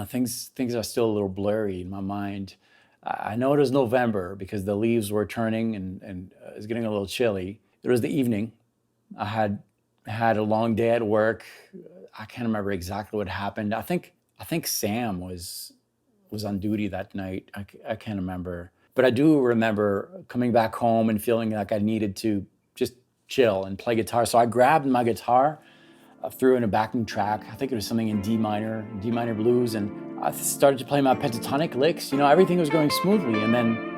things are still a little blurry in my mind. I know it was November because the leaves were turning and it was getting a little chilly. It was the evening. I had a long day at work. I can't remember exactly what happened. I think Sam was on duty that night. I can't remember. But I do remember coming back home and feeling like I needed to just chill and play guitar. So I grabbed my guitar, threw in a backing track. I think it was something in D minor blues, and I started to play my pentatonic licks. Everything was going smoothly, and then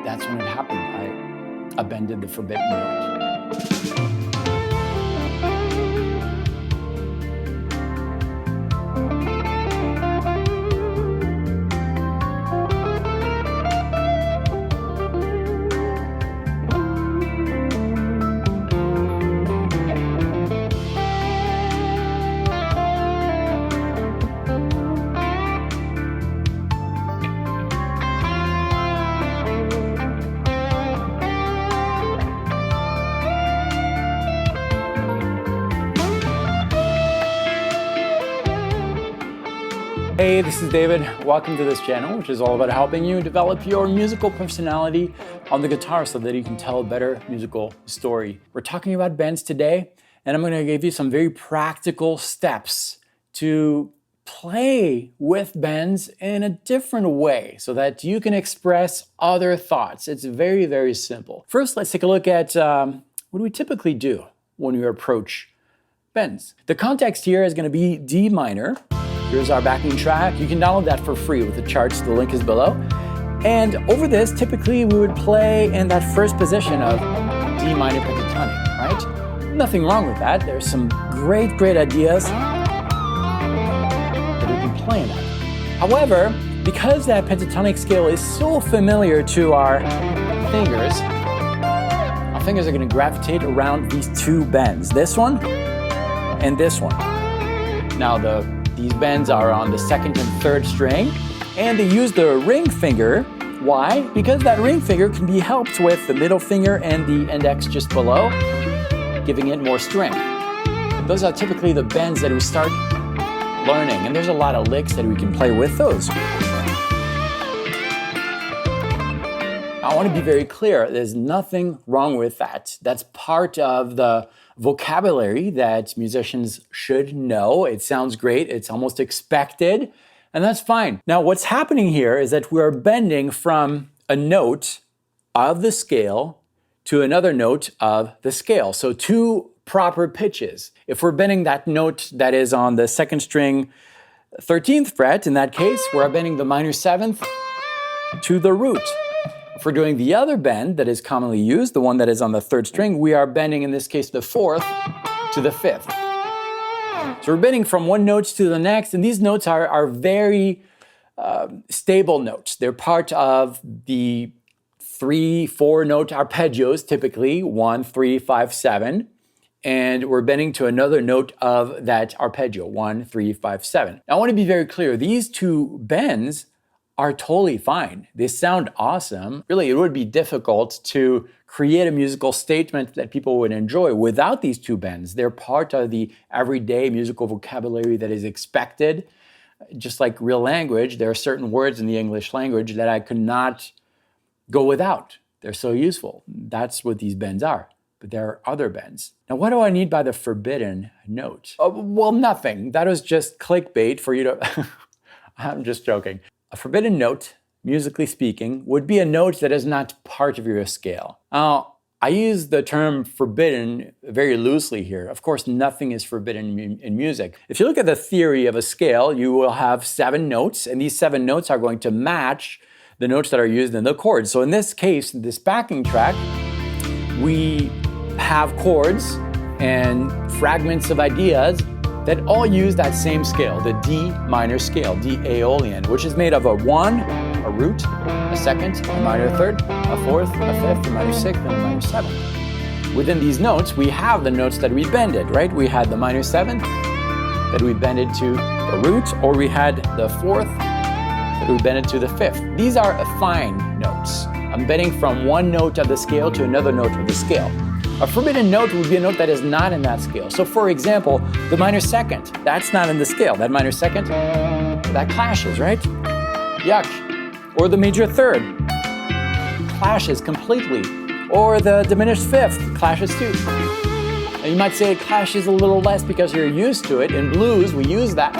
that's when it happened. I bended the forbidden note. Hey, this is David. Welcome to this channel, which is all about helping you develop your musical personality on the guitar so that you can tell a better musical story. We're talking about bends today, and I'm going to give you some very practical steps to play with bends in a different way so that you can express other thoughts. It's very, very simple. First, let's take a look at what do we typically do when we approach bends. The context here is going to be D minor. Here's our backing track. You can download that for free with the charts. The link is below. And over this, typically we would play in that first position of D minor pentatonic, right? Nothing wrong with that. There's some great ideas that we can play in that. However, because that pentatonic scale is so familiar to our fingers are going to gravitate around these two bends, this one and this one. Now these bends are on the second and third string, and they use the ring finger. Why? Because that ring finger can be helped with the middle finger and the index just below, giving it more strength. Those are typically the bends that we start learning, and there's a lot of licks that we can play with those. I want to be very clear, there's nothing wrong with that. That's part of the vocabulary that musicians should know. It sounds great, it's almost expected, and that's fine. Now, what's happening here is that we're bending from a note of the scale to another note of the scale. So two proper pitches. If we're bending that note that is on the second string, 13th fret, in that case, we're bending the minor 7th to the root. If we're doing the other bend that is commonly used, the one that is on the third string, we are bending, in this case, the 4th to the 5th. So we're bending from one note to the next, and these notes are very stable notes. They're part of the 3-4 note arpeggios, typically 1, 3, 5, 7. And we're bending to another note of that arpeggio, 1, 3, 5, 7. Now, I want to be very clear. These two bends are totally fine. They sound awesome. Really, it would be difficult to create a musical statement that people would enjoy without these two bends. They're part of the everyday musical vocabulary that is expected. Just like real language, there are certain words in the English language that I could not go without. They're so useful. That's what these bends are. But there are other bends. Now, what do I need by the forbidden note? Well, nothing. That was just clickbait for you to... I'm just joking. A forbidden note, musically speaking, would be a note that is not part of your scale. Now, I use the term forbidden very loosely here. Of course, nothing is forbidden in music. If you look at the theory of a scale, you will have 7 notes, and these 7 notes are going to match the notes that are used in the chords. So in this case, this backing track, we have chords and fragments of ideas that all use that same scale, the D minor scale, D Aeolian, which is made of a 1, a root, a second, a minor third, a fourth, a fifth, a minor sixth, and a minor seventh. Within these notes, we have the notes that we bended, right? We had the minor 7th that we bended to the root, or we had the 4th that we bended to the 5th. These are fine notes. I'm bending from one note of the scale to another note of the scale. A forbidden note would be a note that is not in that scale. So for example, the minor second, that's not in the scale. That minor second, that clashes, right? Yuck. Or the major third, clashes completely. Or the diminished fifth, clashes too. Now you might say it clashes a little less because you're used to it. In blues, we use that.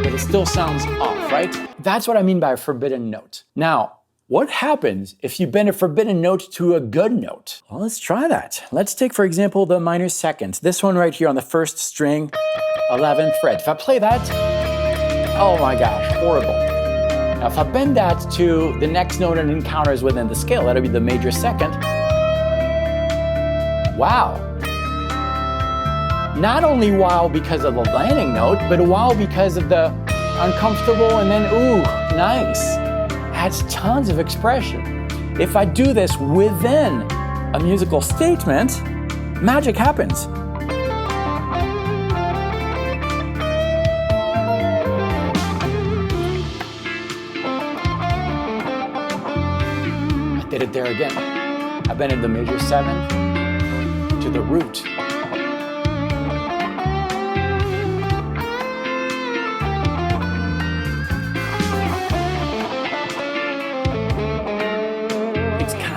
But it still sounds off, right? That's what I mean by a forbidden note. Now, what happens if you bend a forbidden note to a good note? Well, let's try that. Let's take, for example, the minor second. This one right here on the first string, 11th fret. If I play that, oh my gosh, horrible. Now, if I bend that to the next note it encounters within the scale, that'll be the major second. Wow. Not only wow because of the landing note, but wow because of the uncomfortable and then, ooh, nice. Adds tons of expression. If I do this within a musical statement, magic happens. I did it there again. I bended the major seventh to the root.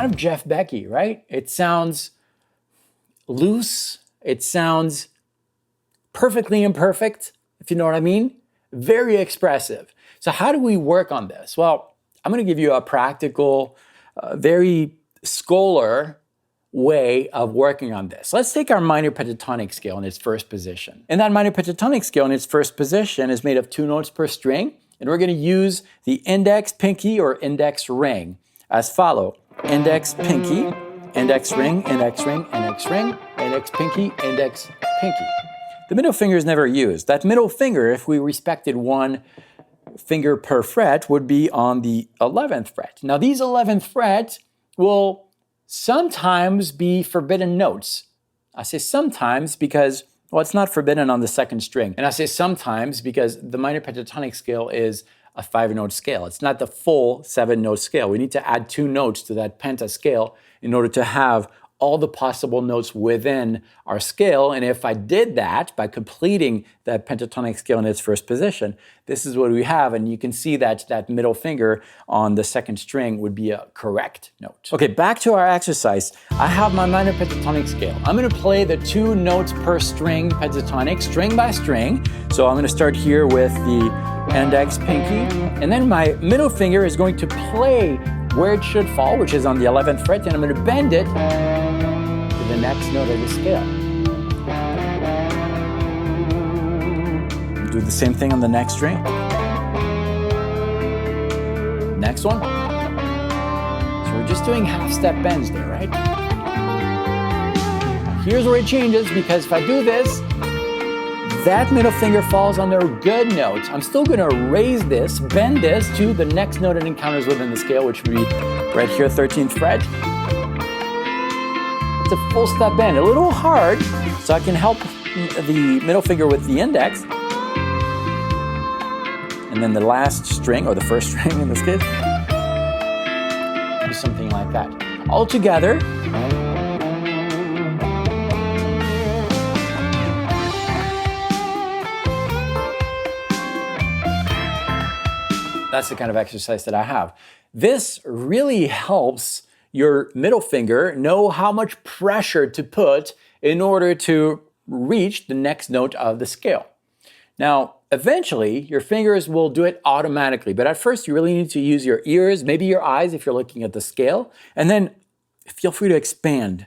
Of Jeff Becky, right? It sounds loose. It sounds perfectly imperfect, if you know what I mean. Very expressive. So how do we work on this? Well, I'm going to give you a practical, very scholar way of working on this. Let's take our minor pentatonic scale in its first position. And that minor pentatonic scale in its first position is made of 2 notes per string, and we're going to use the index, pinky, or index ring as follow. Index, pinky, index ring, index ring, index ring, index pinky, index pinky. The middle finger is never used. That middle finger, if we respected 1 finger per fret, would be on the 11th fret. Now these 11th frets will sometimes be forbidden notes. I say sometimes because, well, it's not forbidden on the second string. And I say sometimes because the minor pentatonic scale is a 5-note scale. It's not the full 7-note scale. We need to add 2 notes to that penta scale in order to have all the possible notes within our scale. And if I did that by completing that pentatonic scale in its first position, this is what we have. And you can see that that middle finger on the second string would be a correct note. Okay, back to our exercise. I have my minor pentatonic scale. I'm going to play the 2 notes per string pentatonic, string by string. So I'm going to start here with the index, pinky, and then my middle finger is going to play where it should fall, which is on the 11th fret, and I'm going to bend it to the next note of the scale. Do the same thing on the next string. Next one. So we're just doing half-step bends there, right? Here's where it changes, because if I do this, that middle finger falls on a good note. I'm still going to raise this, bend this to the next note it encounters within the scale, which would be right here, 13th fret. It's a full step bend, a little hard, so I can help the middle finger with the index. And then the last string, or the first string in this case, do something like that. All together. That's the kind of exercise that I have. This really helps your middle finger know how much pressure to put in order to reach the next note of the scale. Now, eventually, your fingers will do it automatically, but at first you really need to use your ears, maybe your eyes if you're looking at the scale, and then feel free to expand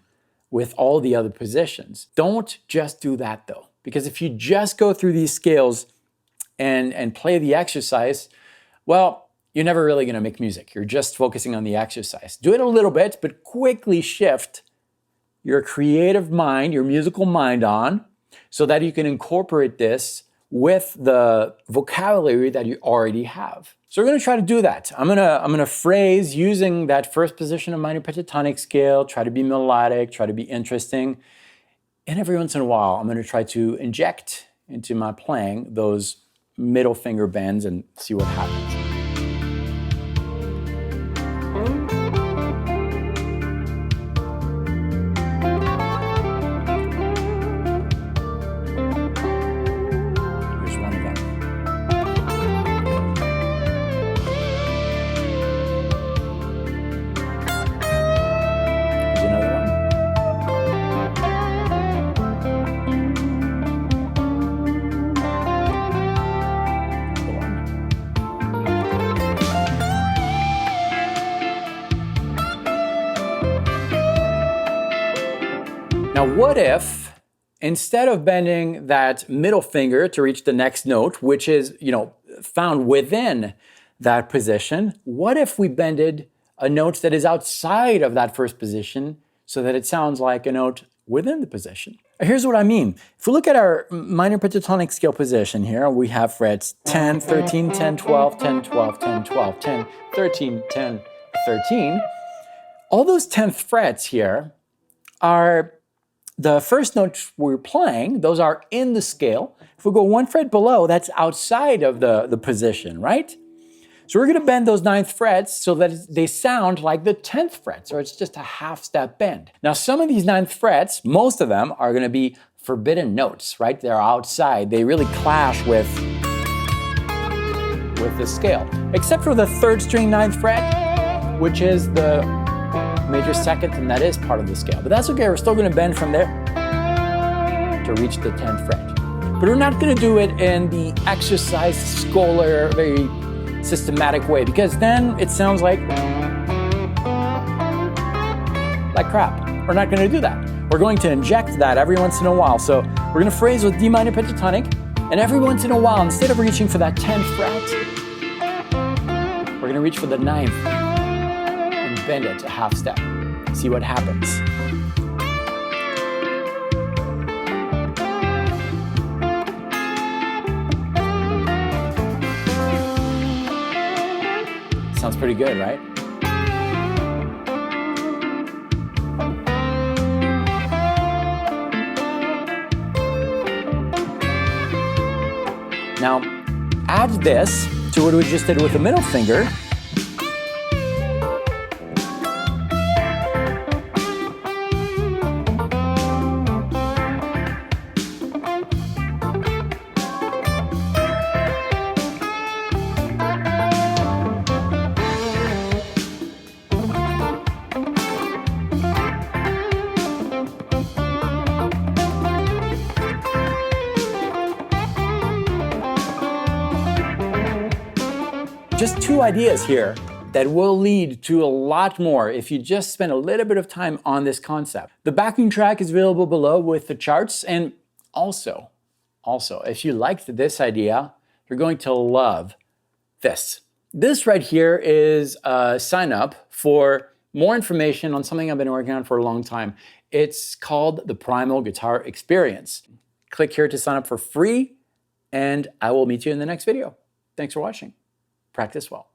with all the other positions. Don't just do that though, because if you just go through these scales and play the exercise, well, you're never really going to make music. You're just focusing on the exercise. Do it a little bit, but quickly shift your creative mind, your musical mind on, so that you can incorporate this with the vocabulary that you already have. So we're going to try to do that. I'm going to phrase using that first position of minor pentatonic scale, try to be melodic, try to be interesting. And every once in a while, I'm going to try to inject into my playing those middle finger bends and see what happens. what if instead of bending that middle finger to reach the next note, which is, found within that position, what if we bended a note that is outside of that first position so that it sounds like a note within the position? Here's what I mean. If we look at our minor pentatonic scale position here, we have frets 10, 13, 10, 12, 10, 12, 10, 12, 10, 13, 10, 13. All those 10th frets here are the first notes we're playing. Those are in the scale. If we go one fret below, that's outside of the position, right? So we're going to bend those 9th frets so that they sound like the 10th fret, so it's just a half step bend. Now some of these 9th frets, most of them are going to be forbidden notes, right? They're outside. They really clash with the scale. Except for the 3rd string 9th fret, which is the major 2nd, and that is part of the scale. But that's okay, we're still going to bend from there to reach the 10th fret. But we're not going to do it in the exercise scholar, very systematic way, because then it sounds like crap. We're not going to do that. We're going to inject that every once in a while. So we're going to phrase with D minor pentatonic, and every once in a while, instead of reaching for that 10th fret, we're going to reach for the 9th and bend it a half step. See what happens. Sounds pretty good, right? Now, add this to what we just did with the middle finger. Just 2 ideas here that will lead to a lot more if you just spend a little bit of time on this concept. The backing track is available below with the charts, and also, if you liked this idea, you're going to love this. This right here is a sign up for more information on something I've been working on for a long time. It's called the Primal Guitar Experience. Click here to sign up for free, and I will meet you in the next video. Thanks for watching. Practice well.